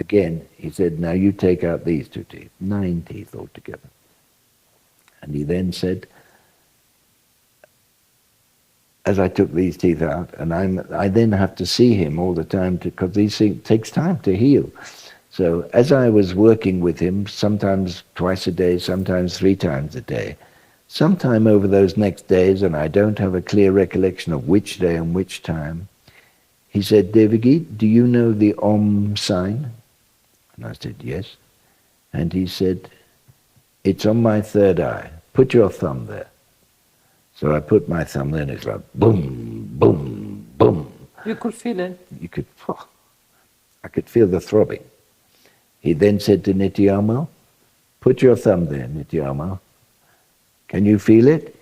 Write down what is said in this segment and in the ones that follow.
again, he said, now you take out these 2 teeth, 9 teeth altogether. And he then said, as I took these teeth out, and I then have to see him all the time because these things takes time to heal. So as I was working with him, sometimes twice a day, sometimes 3 times a day, sometime over those next days, and I don't have a clear recollection of which day and which time, he said, Devageet, do you know the Om sign? And I said, yes. And he said, it's on my 3rd eye. Put your thumb there. So I put my thumb there, and it's like boom, boom, boom. You could feel it. I could feel the throbbing. He then said to Nityamo, put your thumb there, Nityamo. Can you feel it?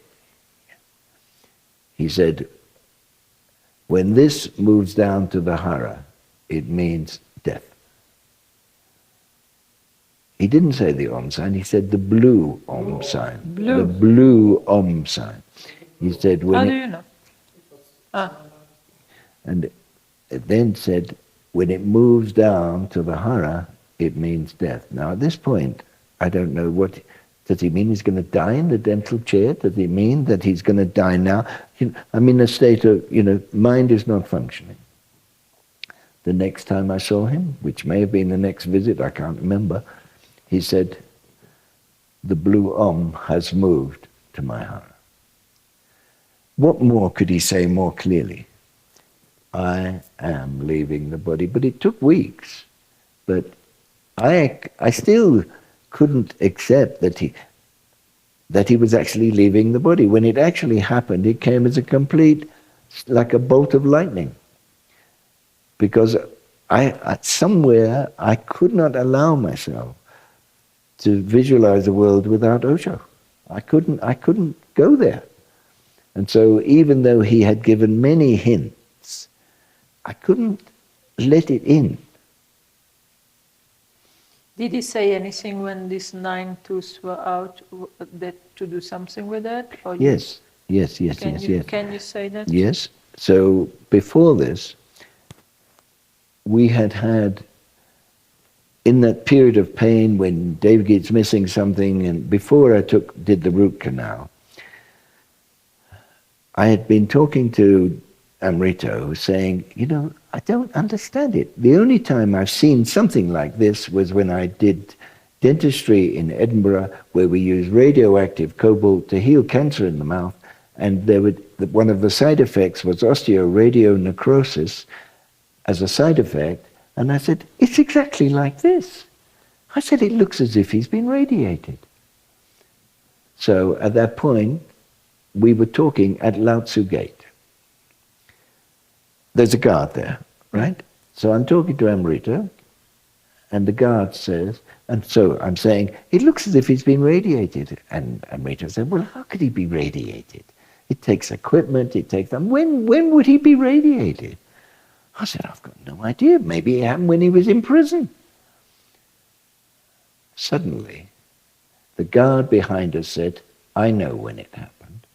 He said, when this moves down to the Hara, it means death. He didn't say the Om sign, he said the blue Om sign. Blue. The blue Om sign. He said when How do you know? And it then said, when it moves down to the Hara, it means death. Now at this point, I don't know what, does he mean he's going to die in the dental chair? Does he mean that he's going to die now? I'm in a state of, mind is not functioning. The next time I saw him, which may have been the next visit, I can't remember, he said, the blue Om has moved to my Hara. What more could he say more clearly? I am leaving the body. But it took weeks. But I still couldn't accept that he was actually leaving the body. When it actually happened, it came as a complete, like a bolt of lightning. Because somewhere I could not allow myself to visualize the world without Osho. I couldn't go there. And so even though he had given many hints, I couldn't let it in. Did he say anything when these 9 tooths were out, that to do something with it? Or yes. Can you say that? Yes. So before this, we had, in that period of pain when Devageet's missing something, and before I did the root canal, I had been talking to Amrito saying, I don't understand it. The only time I've seen something like this was when I did dentistry in Edinburgh, where we used radioactive cobalt to heal cancer in the mouth, and one of the side effects was osteoradionecrosis as a side effect, and I said, it's exactly like this. I said, it looks as if he's been radiated. So at that point, we were talking at Lao Tzu Gate. There's a guard there, right? So I'm talking to Amrita, and the guard says, and so I'm saying, it looks as if he's been radiated. And Amrita said, well, how could he be radiated? It takes equipment, it takes them. When would he be radiated? I said, I've got no idea. Maybe it happened when he was in prison. Suddenly, the guard behind us said, I know when it happened.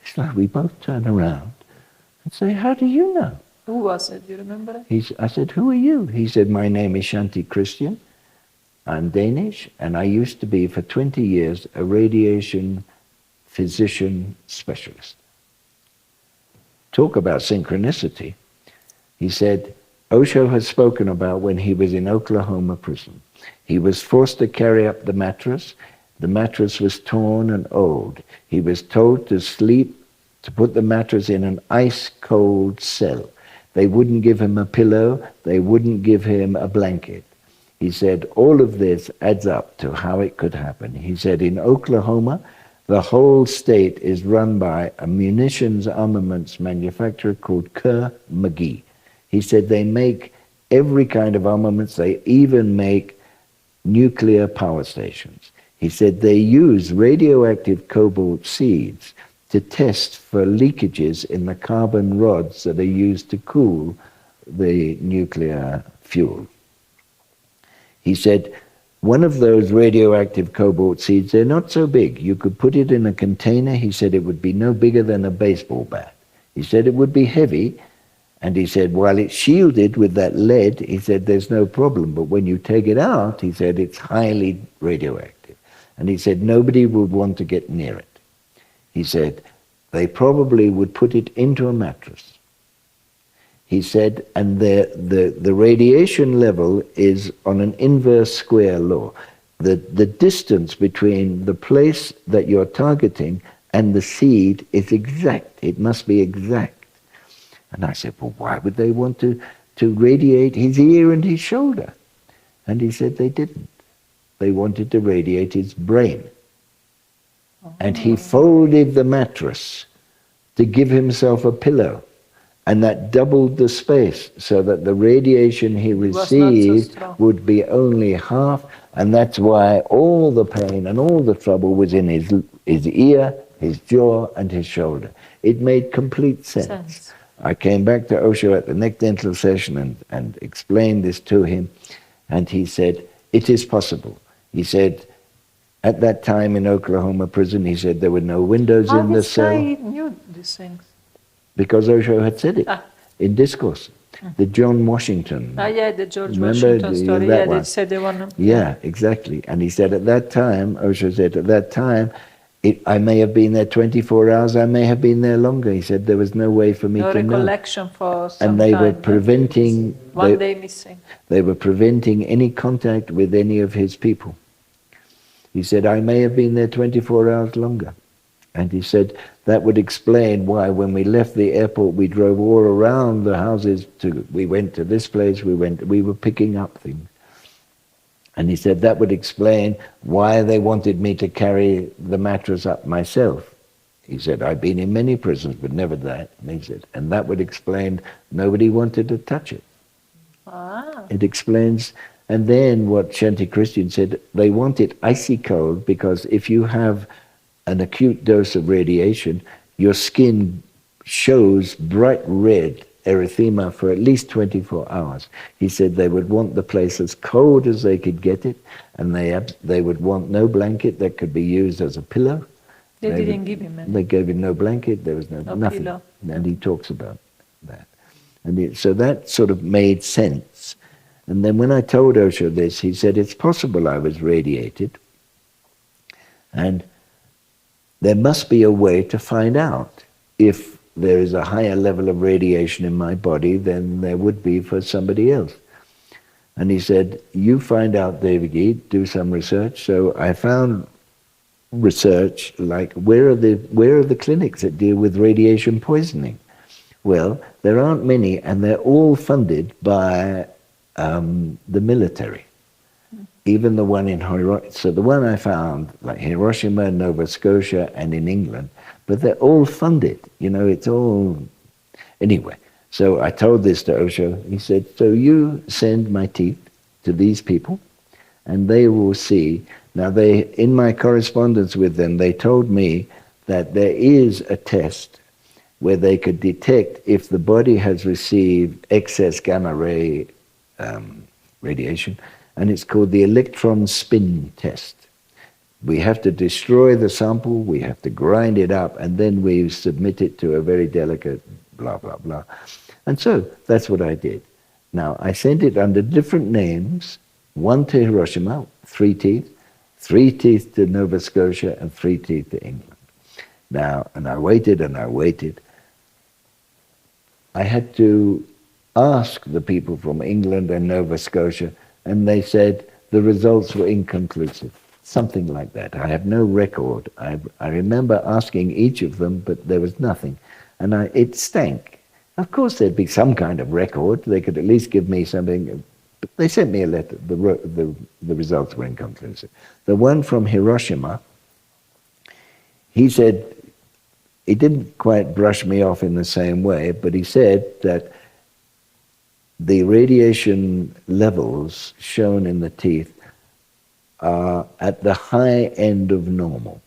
It's like we both turn around and say, how do you know? Who was it? Do you remember it? I said, who are you? He said, my name is Shanti Christian. I'm Danish, and I used to be for 20 years a radiation physician specialist. Talk about synchronicity. He said, Osho has spoken about when he was in Oklahoma prison. He was forced to carry up the mattress. The mattress was torn and old. He was told to sleep, to put the mattress in an ice-cold cell. They wouldn't give him a pillow. They wouldn't give him a blanket. He said, all of this adds up to how it could happen. He said, in Oklahoma, the whole state is run by a munitions armaments manufacturer called Kerr McGee. He said they make every kind of armaments. They even make nuclear power stations. He said they use radioactive cobalt seeds to test for leakages in the carbon rods that are used to cool the nuclear fuel. He said, one of those radioactive cobalt seeds, they're not so big. You could put it in a container. He said it would be no bigger than a baseball bat. He said it would be heavy, And he said, while it's shielded with that lead, he said, there's no problem. But when you take it out, he said, it's highly radioactive. And he said, nobody would want to get near it. He said, they probably would put it into a mattress. He said, and the radiation level is on an inverse square law. The distance between the place that you're targeting and the seed is exact. It must be exact. And I said, well, why would they want to radiate his ear and his shoulder? And he said they didn't. They wanted to radiate his brain. And he folded the mattress to give himself a pillow. And that doubled the space so that the radiation he received would be only half. And that's why all the pain and all the trouble was in his ear, his jaw, and his shoulder. It made complete sense. I came back to Osho at the next dental session and explained this to him. And he said, it is possible. He said, at that time in Oklahoma prison, he said there were no windows in the cell. How this guy knew these things? Because Osho had said it in discourse. The John Washington. Yeah, the George remember Washington story. that Yeah, one? they said they want to. Yeah, exactly. And he said at that time, Osho said at that time, I may have been there 24 hours, I may have been there longer. He said there was no way for me no to know. No recollection for some And they time, were preventing... One day missing. They were preventing any contact with any of his people. He said, I may have been there 24 hours longer. And he said that would explain why when we left the airport, we drove all around the houses. We went to this place, we were picking up things. And he said that would explain why they wanted me to carry the mattress up myself. He said, I've been in many prisons, but never that. And he said, and that would explain nobody wanted to touch it. It explains, and then what Shanti Christian said, they want it icy cold because if you have an acute dose of radiation, your skin shows bright red erythema for at least 24 hours. He said they would want the place as cold as they could get it, and they would want no blanket that could be used as a pillow. They didn't give him any. They gave him no blanket, there was nothing. Pillow. And he talks about that. And so that sort of made sense. And then when I told Osho this, he said, it's possible I was radiated, and there must be a way to find out if there is a higher level of radiation in my body than there would be for somebody else. And he said, you find out, Devageet, do some research. So I found research like, where are the clinics that deal with radiation poisoning? Well, there aren't many, and they're all funded by the military. Even the one in Hiroshima, so the one I found, like Hiroshima, Nova Scotia, and in England, but they're all funded, it's all... Anyway, so I told this to Osho. He said, so you send my teeth to these people, and they will see. Now, in my correspondence with them, they told me that there is a test where they could detect if the body has received excess gamma ray radiation, and it's called the electron spin test. We have to destroy the sample, we have to grind it up, and then we submit it to a very delicate blah, blah, blah. And so that's what I did. Now, I sent it under different names, one to Hiroshima, 3 teeth, 3 teeth to Nova Scotia, and 3 teeth to England. Now, and I waited and I waited. I had to ask the people from England and Nova Scotia, and they said the results were inconclusive. Something like that. I have no record. I remember asking each of them, but there was nothing. And it stank. Of course there'd be some kind of record. They could at least give me something. But they sent me a letter. The results were inconclusive. The one from Hiroshima, he said, he didn't quite brush me off in the same way, but he said that the radiation levels shown in the teeth are at the high end of normal.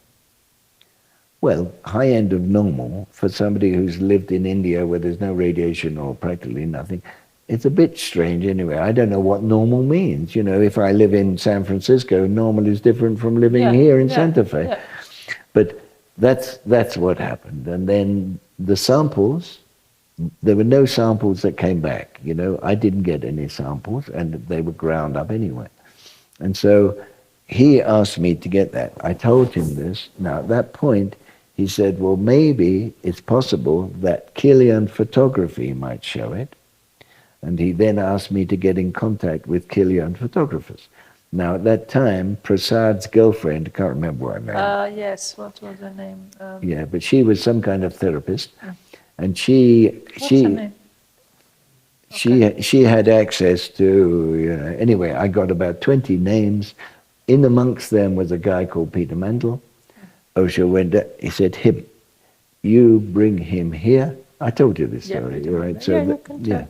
Well, high end of normal, for somebody who's lived in India where there's no radiation or practically nothing, it's a bit strange anyway. I don't know what normal means. If I live in San Francisco, normal is different from living here in Santa Fe. But that's what happened. And then the samples, there were no samples that came back. You know, I didn't get any samples, and they were ground up anyway. And so he asked me to get that. I told him this. Now, at that point, he said, well, maybe it's possible that Kilian photography might show it. And he then asked me to get in contact with Kilian photographers. Now, at that time, Prasad's girlfriend, I can't remember her name. Yes, what was her name? Yeah, but she was some kind of therapist. And What's her name? she had access to, you know, anyway, I got about 20 names. In amongst them was a guy called Peter Mandel. Osho went, he said, him, you bring him here. I told you this story, right? So you can tell.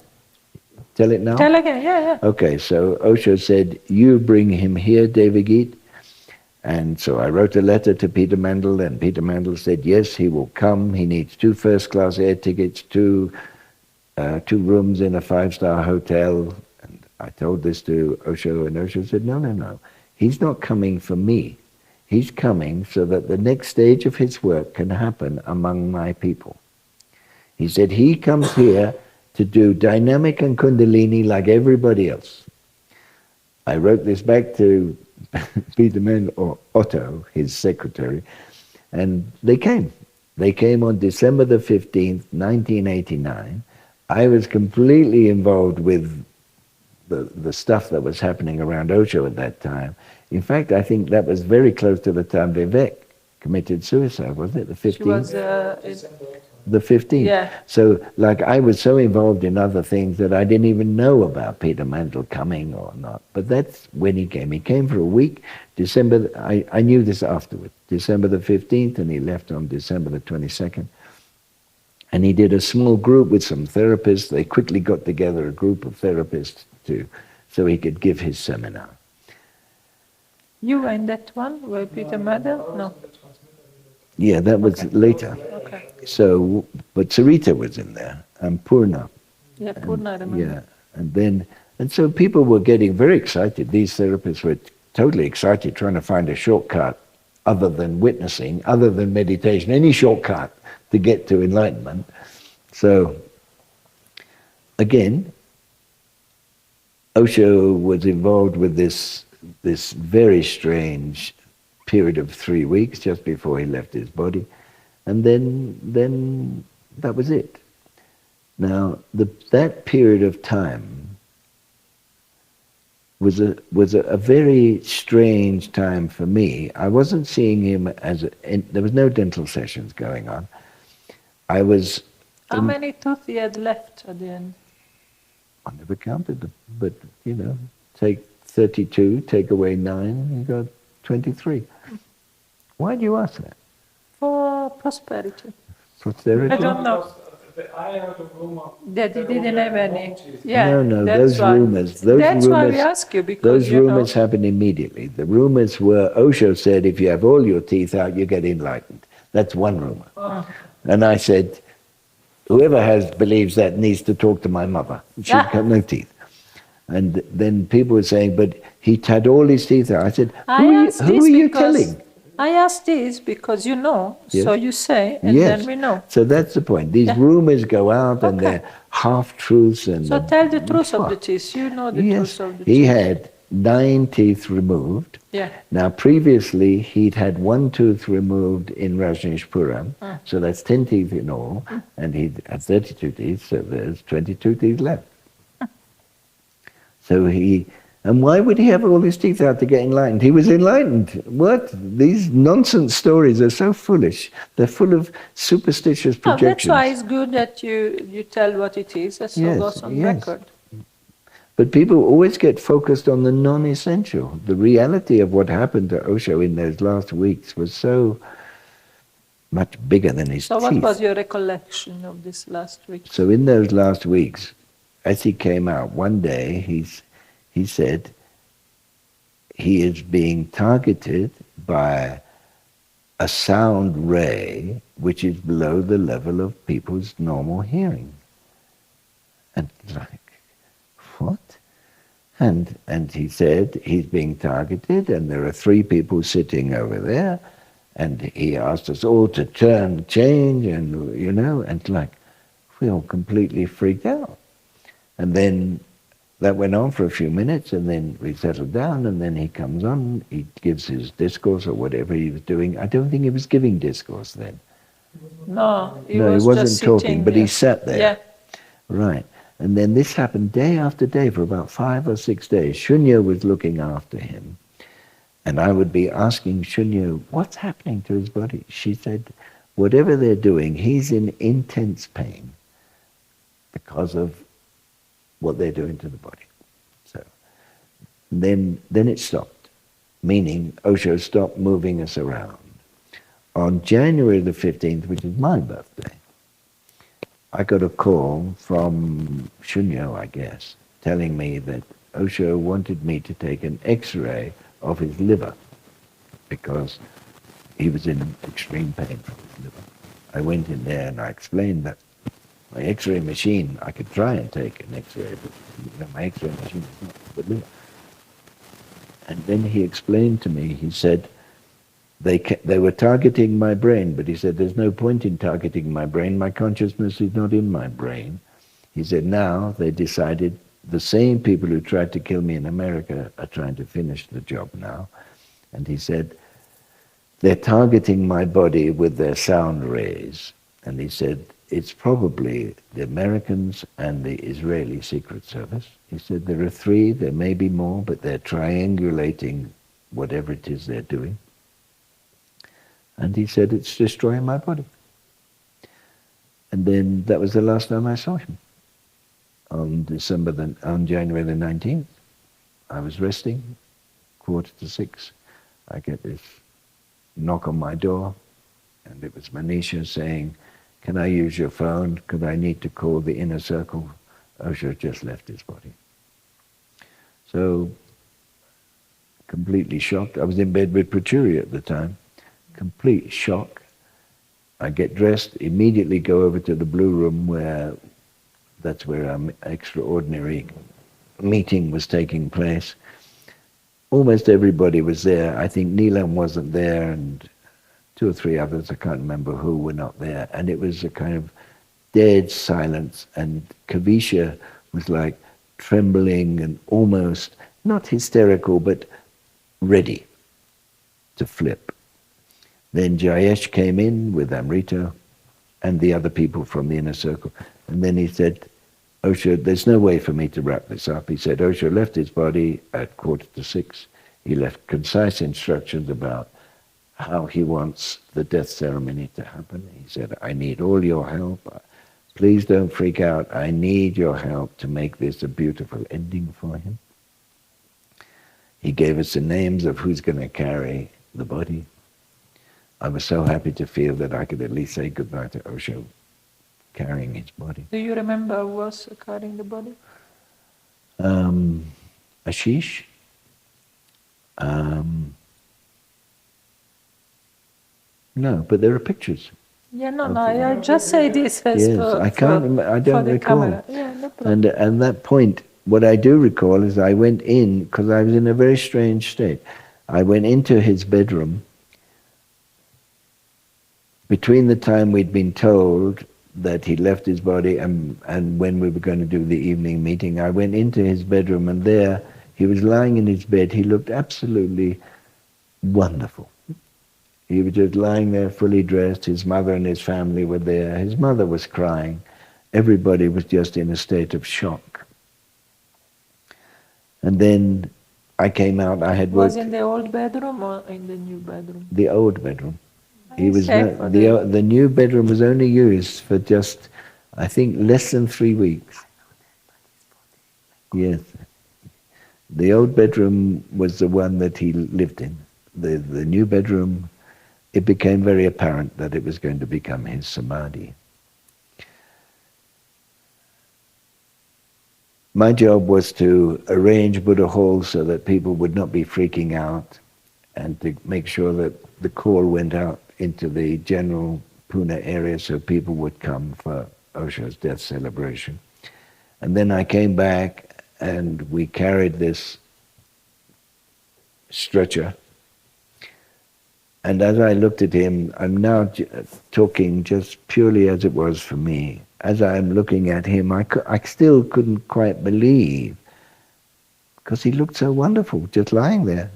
Tell it now? Tell again, yeah. Okay, so Osho said, you bring him here, Devageet. And so I wrote a letter to Peter Mandel, and Peter Mandel said, yes, he will come. He needs 2 first-class air tickets, 2 rooms in a 5-star hotel. And I told this to Osho, and Osho said, no. He's not coming for me. He's coming so that the next stage of his work can happen among my people. He said he comes here to do dynamic and kundalini like everybody else. I wrote this back to Peter Mandel, or Otto, his secretary, and they came. They came on December the 15th, 1989. I was completely involved with the stuff that was happening around Osho at that time. In fact, I think that was very close to the time Vivek committed suicide, wasn't it? The 15th? She was the 15th. Yeah. So, like, I was so involved in other things that I didn't even know about Peter Mandel coming or not. But that's when he came. He came for a week. I knew this afterwards. December the 15th, and he left on December the 22nd. And he did a small group with some therapists. They quickly got together a group of therapists so he could give his seminar. You were in that one where Peter Mandel? No. Yeah, that was later. Okay. So, but Sarita was in there, and Purna. Yeah, Purna, I remember. Yeah, and so people were getting very excited. These therapists were totally excited, trying to find a shortcut other than witnessing, other than meditation, any shortcut to get to enlightenment. So, again, Osho was involved with this very strange period of 3 weeks just before he left his body, and then that was it. Now, that period of time was a very strange time for me. I wasn't seeing him there was no dental sessions going on. I was... How many teeth he had left at the end? I never counted them, but, you know, take 32, take away 9, you got 23. Why do you ask that? For prosperity. Prosperity? I don't know. I heard a rumor that he didn't have any. Yeah, no, that's those why. rumors. That's why we ask you, because those rumors happened immediately. The rumors were, Osho said, if you have all your teeth out, you get enlightened. That's one rumor. And I said, whoever believes that needs to talk to my mother. She's got no teeth. And then people were saying, but he had all his teeth out. I said, who are you telling? I asked this because you know, so you say, and then we know. So that's the point. These rumors go out and they're half-truths. So tell the truth of the teeth. You know the truth of the teeth. He had 9 teeth removed. Yeah. Now, previously, he'd had 1 tooth removed in Rajneeshpuram, so that's 10 teeth in all, and he had 32 teeth, so there's 22 teeth left. So and why would he have all his teeth out to get enlightened? He was enlightened. What? These nonsense stories are so foolish. They're full of superstitious projections. That's why it's good that you tell what it is, so goes on record. But people always get focused on the non-essential. The reality of what happened to Osho in those last weeks was so much bigger than his teeth. So what was your recollection of this last week? So in those last weeks, as he came out, one day he said he is being targeted by a sound ray which is below the level of people's normal hearing. And like, what? And he said he's being targeted, and there are 3 people sitting over there, and he asked us all to change, and you know, and like, we all completely freaked out. And then that went on for a few minutes, and then we settled down, and then he comes on, he gives his discourse or whatever he was doing. I don't think he was giving discourse then. No, he No, he was wasn't just talking, sitting but he there. sat there. Yeah. Right. And then this happened day after day for about 5 or 6 days. Shunya was looking after him. And I would be asking Shunya, what's happening to his body? She said, whatever they're doing, he's in intense pain because of what they're doing to the body. So then it stopped, meaning Osho stopped moving us around. On January the 15th, which is my birthday, I got a call from Shunyo, I guess, telling me that Osho wanted me to take an X-ray of his liver because he was in extreme pain from his liver. I went in there and I explained that my X-ray machine, I could try and take an X-ray, but my X-ray machine is not for the liver. And then he explained to me, he said, they were targeting my brain, but he said, there's no point in targeting my brain. My consciousness is not in my brain. He said, now they decided the same people who tried to kill me in America are trying to finish the job now. And he said, they're targeting my body with their sound rays. And he said, it's probably the Americans and the Israeli Secret Service. He said, there are 3, there may be more, but they're triangulating whatever it is they're doing. And he said, it's destroying my body. And then that was the last time I saw him. On January the 19th, I was resting, 5:45. I get this knock on my door, and it was Manisha saying, can I use your phone? Because I need to call the inner circle. Osho just left his body. So, completely shocked. I was in bed with Prachuri at the time. Complete shock. I get dressed, immediately go over to the blue room that's where our extraordinary meeting was taking place. Almost everybody was there. I think Neelam wasn't there, and 2 or 3 others, I can't remember who, were not there. And it was a kind of dead silence, and Kavisha was like trembling and almost, not hysterical, but ready to flip. Then Jayesh came in with Amrita and the other people from the inner circle. And then he said, Osho, there's no way for me to wrap this up. He said, Osho left his body at 5:45. He left concise instructions about how he wants the death ceremony to happen. He said, I need all your help. Please don't freak out. I need your help to make this a beautiful ending for him. He gave us the names of who's going to carry the body. I was so happy to feel that I could at least say goodbye to Osho carrying his body. Do you remember who was carrying the body? Ashish. No, but there are pictures. Yeah, no, I just say this as Yes, I don't recall. Camera. Yeah, no problem. And that point, what I do recall is I went in, because I was in a very strange state. I went into his bedroom. Between the time we'd been told that he left his body and when we were going to do the evening meeting, I went into his bedroom, and there he was lying in his bed. He looked absolutely wonderful. He was just lying there fully dressed. His mother and his family were there. His mother was crying. Everybody was just in a state of shock. And then I came out. I had worked... Was in the old bedroom or in the new bedroom? The old bedroom. He was the new bedroom was only used for just, I think, less than 3 weeks. Yes. The old bedroom was the one that he lived in. The new bedroom, it became very apparent that it was going to become his samadhi. My job was to arrange Buddha Hall so that people would not be freaking out, and to make sure that the call went out into the general Pune area so people would come for Osho's death celebration. And then I came back and we carried this stretcher. And as I looked at him, I'm now talking just purely as it was for me. as I'm looking at him, I still couldn't quite believe, because he looked so wonderful, just lying there.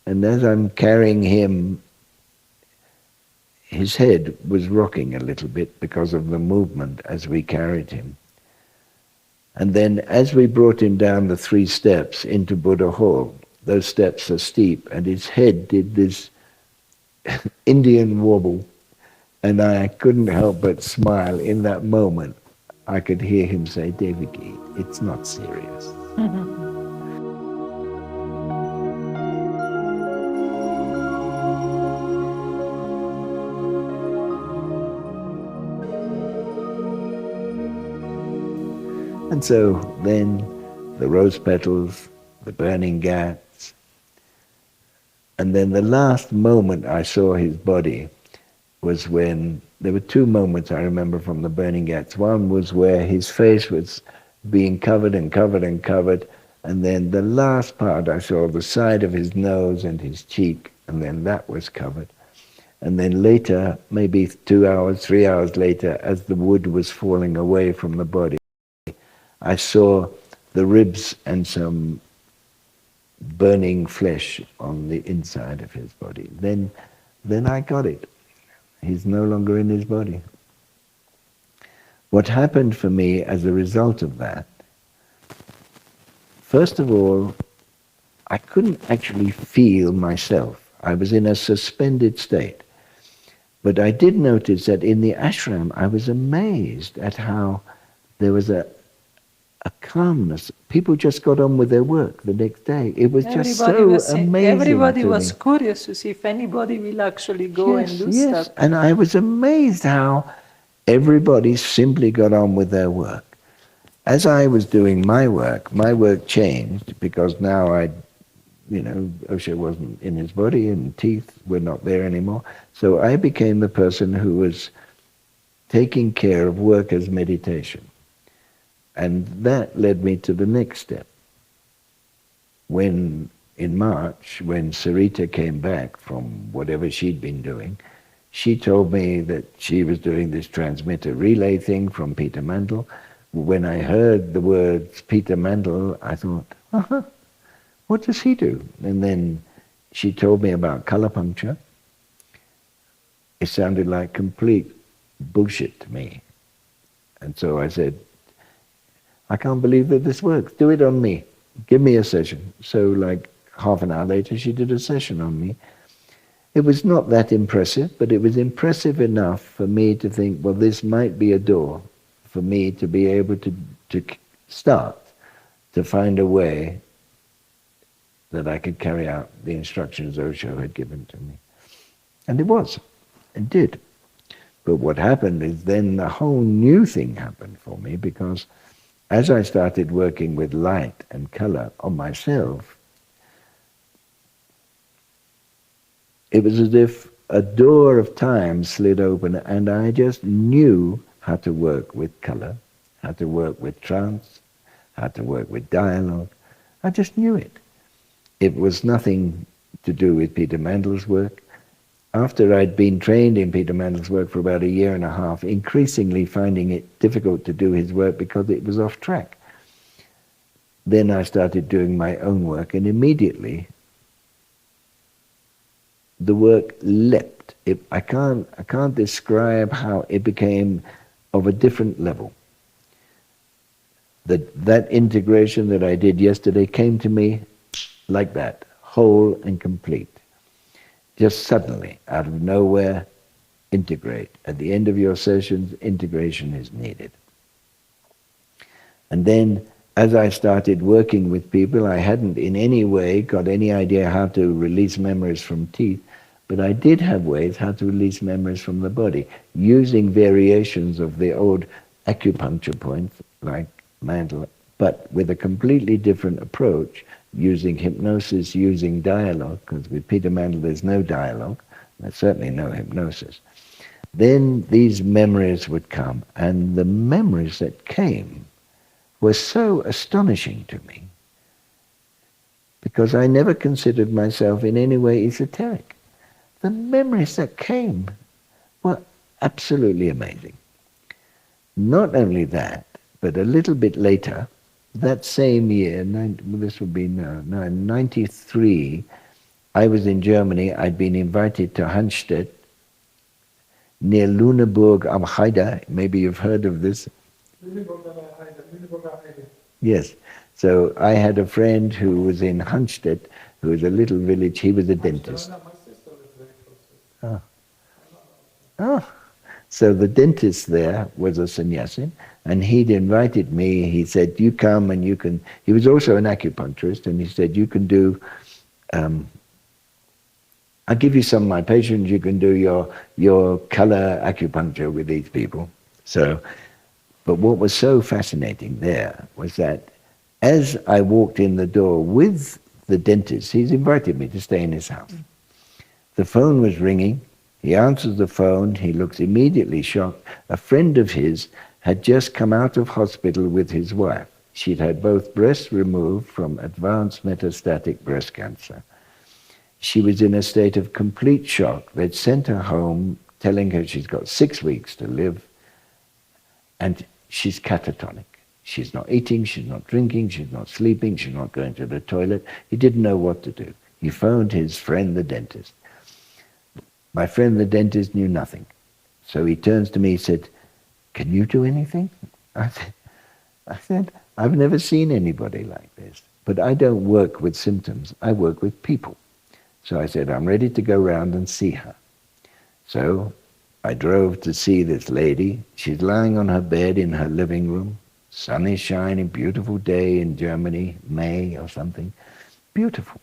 And as I'm carrying him, his head was rocking a little bit because of the movement as we carried him. And then as we brought him down the 3 steps into Buddha Hall, those steps are steep, and his head did this Indian wobble, and I couldn't help but smile. In that moment, I could hear him say, "Devageet, it's not serious." And so then the rose petals, the burning ghats, and then the last moment I saw his body was when, there were 2 moments I remember from the burning ghats. One was where his face was being covered and covered and covered, and then the last part I saw the side of his nose and his cheek, and then that was covered. And then later, maybe 2 hours, 3 hours later, as the wood was falling away from the body, I saw the ribs and some burning flesh on the inside of his body. Then I got it. He's no longer in his body. What happened for me as a result of that, first of all, I couldn't actually feel myself. I was in a suspended state. But I did notice that in the ashram, I was amazed at how there was a calmness. People just got on with their work the next day. It was just so amazing. Everybody was curious to see if anybody will actually go and do stuff. And I was amazed how everybody simply got on with their work. As I was doing my work changed, because now Osho wasn't in his body and teeth were not there anymore. So I became the person who was taking care of work as meditation. And that led me to the next step. When, in March, when Sarita came back from whatever she'd been doing, she told me that she was doing this transmitter relay thing from Peter Mandel. When I heard the words Peter Mandel, I thought, what does he do? And then she told me about color puncture. It sounded like complete bullshit to me. And so I said, I can't believe that this works. Do it on me. Give me a session. So like half an hour later, she did a session on me. It was not that impressive, but it was impressive enough for me to think, well, this might be a door for me to be able to start to find a way that I could carry out the instructions Osho had given to me. And it did. But what happened is then a whole new thing happened for me, because as I started working with light and color on myself, it was as if a door of time slid open, and I just knew how to work with color, how to work with trance, how to work with dialogue. I just knew it. It was nothing to do with Peter Mandel's work. After I'd been trained in Peter Mandel's work for about 1.5 years, increasingly finding it difficult to do his work because it was off track, then I started doing my own work, and immediately the work leapt. I can't describe how it became of a different level. That integration that I did yesterday came to me like that, whole and complete. Just suddenly, out of nowhere, integrate. At the end of your sessions, integration is needed. And then, as I started working with people, I hadn't in any way got any idea how to release memories from teeth, but I did have ways how to release memories from the body, using variations of the old acupuncture points, like Mandel, but with a completely different approach, using hypnosis, using dialogue, because with Peter Mandel there's no dialogue, there's certainly no hypnosis. Then these memories would come, and the memories that came were so astonishing to me, because I never considered myself in any way esoteric. The memories that came were absolutely amazing. Not only that, but a little bit later, that same year, this would be no, 93, I was in Germany. I'd been invited to Hanstedt, near Lüneburg am Heide. Maybe you've heard of this. Lüneburger Heide. Yes. So I had a friend who was in Hanstedt, who was a little village. He was a dentist. My sister was very close. Oh. So the dentist there was a sannyasin, and he'd invited me. He said, you come and you can... He was also an acupuncturist, and he said, you can do... I'll give you some of my patients. You can do your color acupuncture with these people. So, but what was so fascinating there was that as I walked in the door with the dentist, he's invited me to stay in his house. The phone was ringing. He answers the phone. He looks immediately shocked. A friend of his had just come out of hospital with his wife. She'd had both breasts removed from advanced metastatic breast cancer. She was in a state of complete shock. They'd sent her home telling her she's got 6 weeks to live, and she's catatonic. She's not eating, she's not drinking, she's not sleeping, she's not going to the toilet. He didn't know what to do. He phoned his friend the dentist. My friend the dentist knew nothing. So he turns to me and said, can you do anything? I said, I've never seen anybody like this. But I don't work with symptoms, I work with people. So I said, I'm ready to go round and see her. So I drove to see this lady. She's lying on her bed in her living room. Sun is shining, beautiful day in Germany, May or something. Beautiful.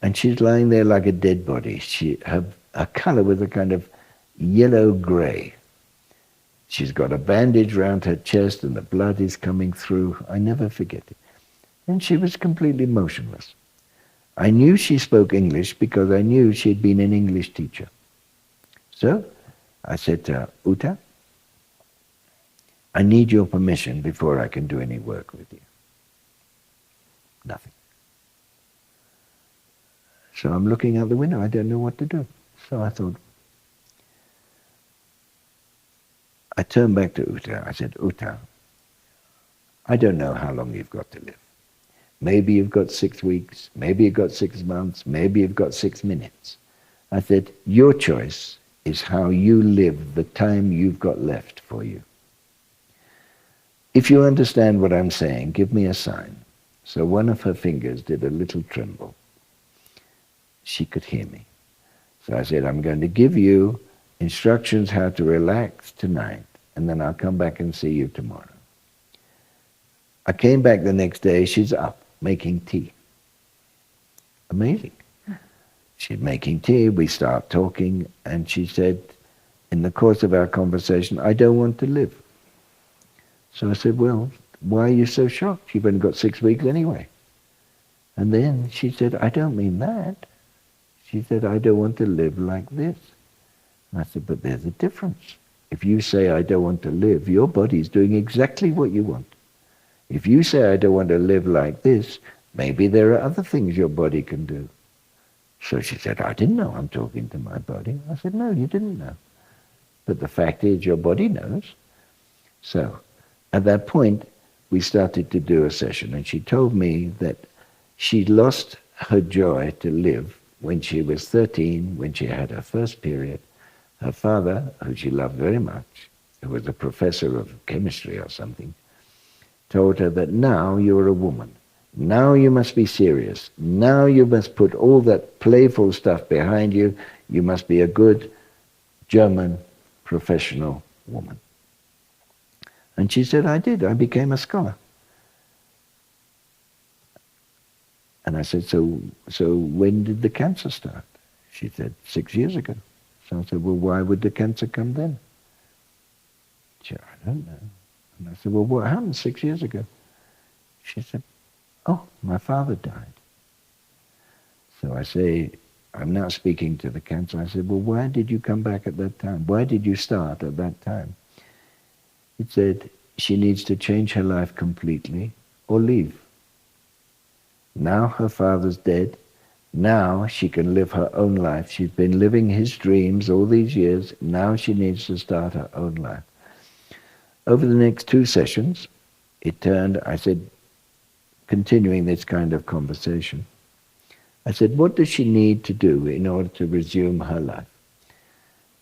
And she's lying there like a dead body. Her color was a kind of yellow-gray. She's got a bandage round her chest and the blood is coming through. I never forget it. And she was completely motionless. I knew she spoke English because I knew she had been an English teacher. So I said to her, Uta, I need your permission before I can do any work with you. Nothing. So I'm looking out the window. I don't know what to do. So I thought, I turned back to Uta. I said, Uta, I don't know how long you've got to live. Maybe you've got 6 weeks, maybe you've got 6 months, maybe you've got 6 minutes. I said, your choice is how you live the time you've got left for you. If you understand what I'm saying, give me a sign. So one of her fingers did a little tremble. She could hear me. So I said, I'm going to give you instructions how to relax tonight, and then I'll come back and see you tomorrow. I came back the next day, she's up, making tea. Amazing. She's making tea, we start talking, and she said, in the course of our conversation, I don't want to live. So I said, well, why are you so shocked? You've only got 6 weeks anyway. And then she said, I don't mean that. She said, I don't want to live like this. And I said, but there's a difference. If you say, I don't want to live, your body's doing exactly what you want. If you say, I don't want to live like this, maybe there are other things your body can do. So she said, I didn't know I'm talking to my body. I said, no, you didn't know. But the fact is, your body knows. So at that point, we started to do a session, and she told me that she lost her joy to live when she was 13, when she had her first period. Her father, who she loved very much, who was a professor of chemistry or something, told her that now you're a woman. Now you must be serious. Now you must put all that playful stuff behind you. You must be a good German professional woman. And she said, I did. I became a scholar. And I said, so when did the cancer start? She said, 6 years ago. So I said, well, why would the cancer come then? She said, I don't know. And I said, well, what happened 6 years ago? She said, oh, my father died. So I say, I'm now speaking to the cancer. I said, well, why did you come back at that time? Why did you start at that time? It said, she needs to change her life completely or leave. Now her father's dead. Now she can live her own life. She's been living his dreams all these years. Now she needs to start her own life. Over the next 2 sessions, it turned, I said, continuing this kind of conversation, I said, what does she need to do in order to resume her life?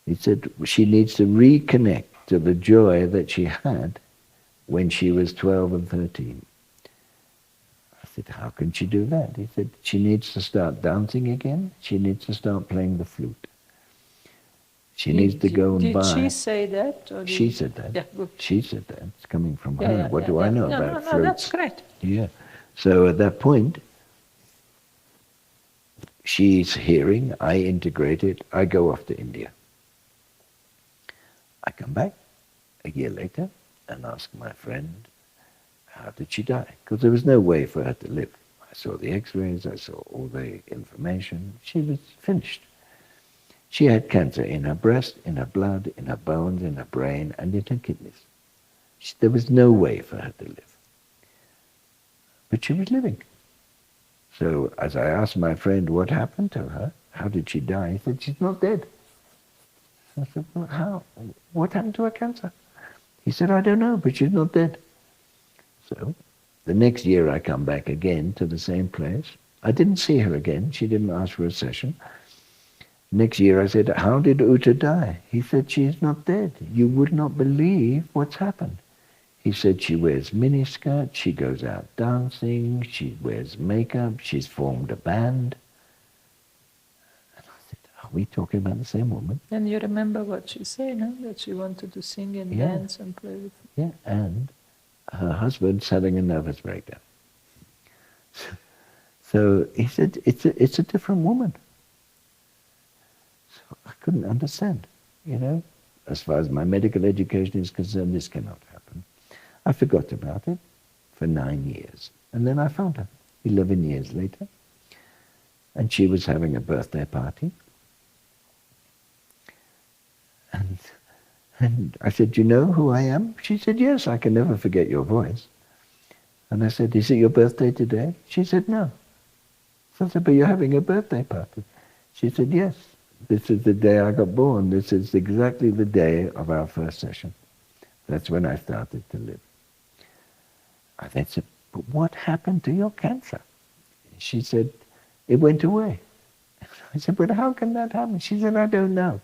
He said, she needs to reconnect to the joy that she had when she was 12 and 13. I said, how can she do that? He said, she needs to start dancing again. She needs to start playing the flute. She needs to go and buy. Did she say that? Or She said that. Yeah, good. She said that. It's coming from Yeah, her. yeah, What yeah, do I yeah. know No, about no, flutes? no, that's great. Yeah. So at that point, she's hearing, I integrate it, I go off to India. I come back a year later and ask my friend, how did she die? Because there was no way for her to live. I saw the x-rays, I saw all the information. She was finished. She had cancer in her breast, in her blood, in her bones, in her brain, and in her kidneys. There was no way for her to live. But she was living. So as I asked my friend what happened to her, how did she die, he said, she's not dead. I said, well, how? What happened to her cancer? He said, I don't know, but she's not dead. So the next year I come back again to the same place. I didn't see her again. She didn't ask for a session. Next year I said, how did Uta die? He said, she's not dead. You would not believe what's happened. He said, she wears miniskirts, she goes out dancing, she wears makeup, she's formed a band. And I said, are we talking about the same woman? And you remember what she said, no? That she wanted to sing and Yeah. dance and play with. Yeah, and her husband's having a nervous breakdown. So he said, it's a different woman. So I couldn't understand, you know. As far as my medical education is concerned, this cannot happen. I forgot about it for 9 years. And then I found her 11 years later. And she was having a birthday party. And I said, do you know who I am? She said, yes, I can never forget your voice. And I said, is it your birthday today? She said, no. So I said, but you're having a birthday party. She said, yes, this is the day I got born. This is exactly the day of our first session. That's when I started to live. I then said, but what happened to your cancer? She said, it went away. I said, but how can that happen? She said, I don't know.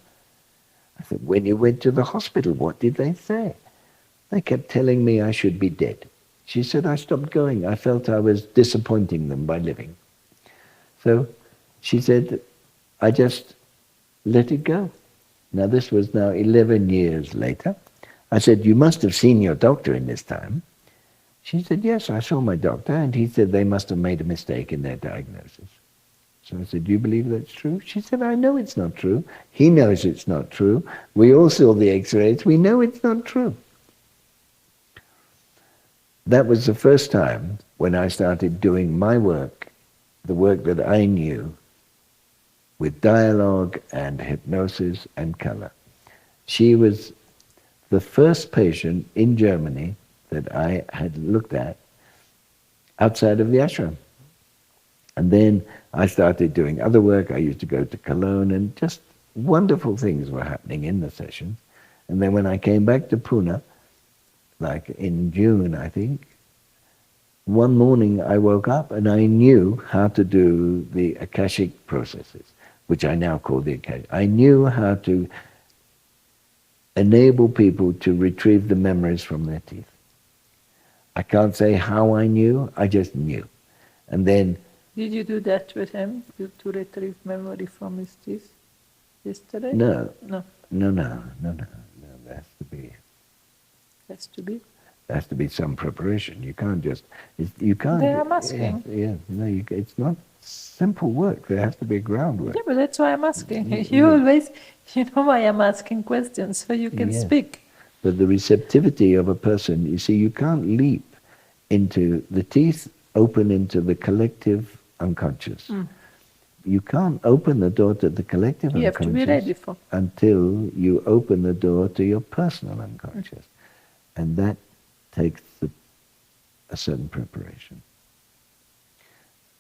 I said, when you went to the hospital, what did they say? They kept telling me I should be dead. She said, I stopped going. I felt I was disappointing them by living. So she said, I just let it go. Now this was now 11 years later. I said, you must have seen your doctor in this time. She said, yes, I saw my doctor, and he said they must have made a mistake in their diagnosis. So I said, do you believe that's true? She said, I know it's not true. He knows it's not true. We all saw the x-rays. We know it's not true. That was the first time when I started doing my work, the work that I knew, with dialogue and hypnosis and color. She was the first patient in Germany that I had looked at outside of the ashram. And then I started doing other work. I used to go to Cologne, and just wonderful things were happening in the sessions. And then when I came back to Pune, like in June, I think, one morning I woke up and I knew how to do the Akashic processes, which I now call the Akashic. I knew how to enable people to retrieve the memories from their teeth. I can't say how I knew, I just knew. And then... Did you do that with him, to retrieve memory from his teeth yesterday? No. No. No. There has to be... Has to be? There has to be some preparation. You can't just... You can't... I'm asking. No, it's not simple work. There has to be groundwork. Yeah, but that's why I'm asking. You always... You know why I'm asking questions, so you can speak. But the receptivity of a person, you see, you can't leap into... The teeth open into the collective unconscious. You can't open the door to the collective You unconscious have to be ready for until you open the door to your personal unconscious. And that takes a certain preparation.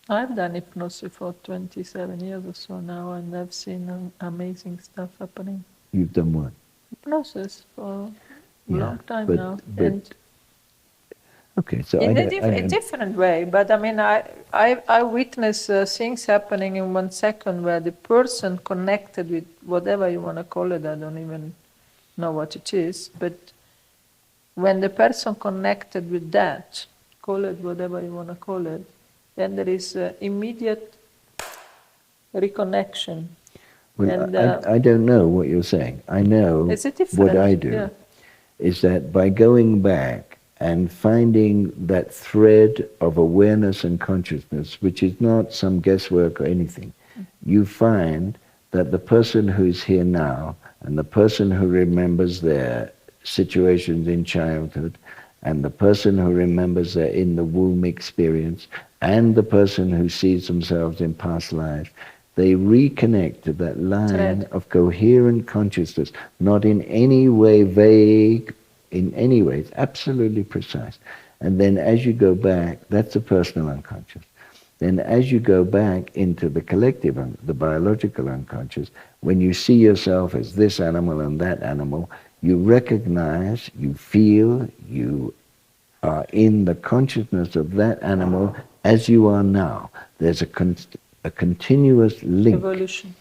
I've done hypnosis for 27 years or so now, and I've seen amazing stuff happening. You've done what? Hypnosis for long time but, now. But, And okay, so in I a, don't, a different way, but I mean, I witness things happening in 1 second where the person connected with whatever you want to call it, I don't even know what it is, but when the person connected with that, call it whatever you want to call it, then there is immediate reconnection. well, And I don't know what you're saying. I know it's a different, what I do. yeah. Is that by going back and finding that thread of awareness and consciousness, which is not some guesswork or anything, you find that the person who's here now and the person who remembers their situations in childhood and the person who remembers their in the womb experience and the person who sees themselves in past lives, they reconnect to that line Thread. of coherent consciousness, not in any way vague, in any way, it's absolutely precise. And then as you go back, that's the personal unconscious. Then as you go back into the collective, the biological unconscious, when you see yourself as this animal and that animal, you recognize, you feel, you are in the consciousness of that animal as you are now. There's a continuous link. Evolution.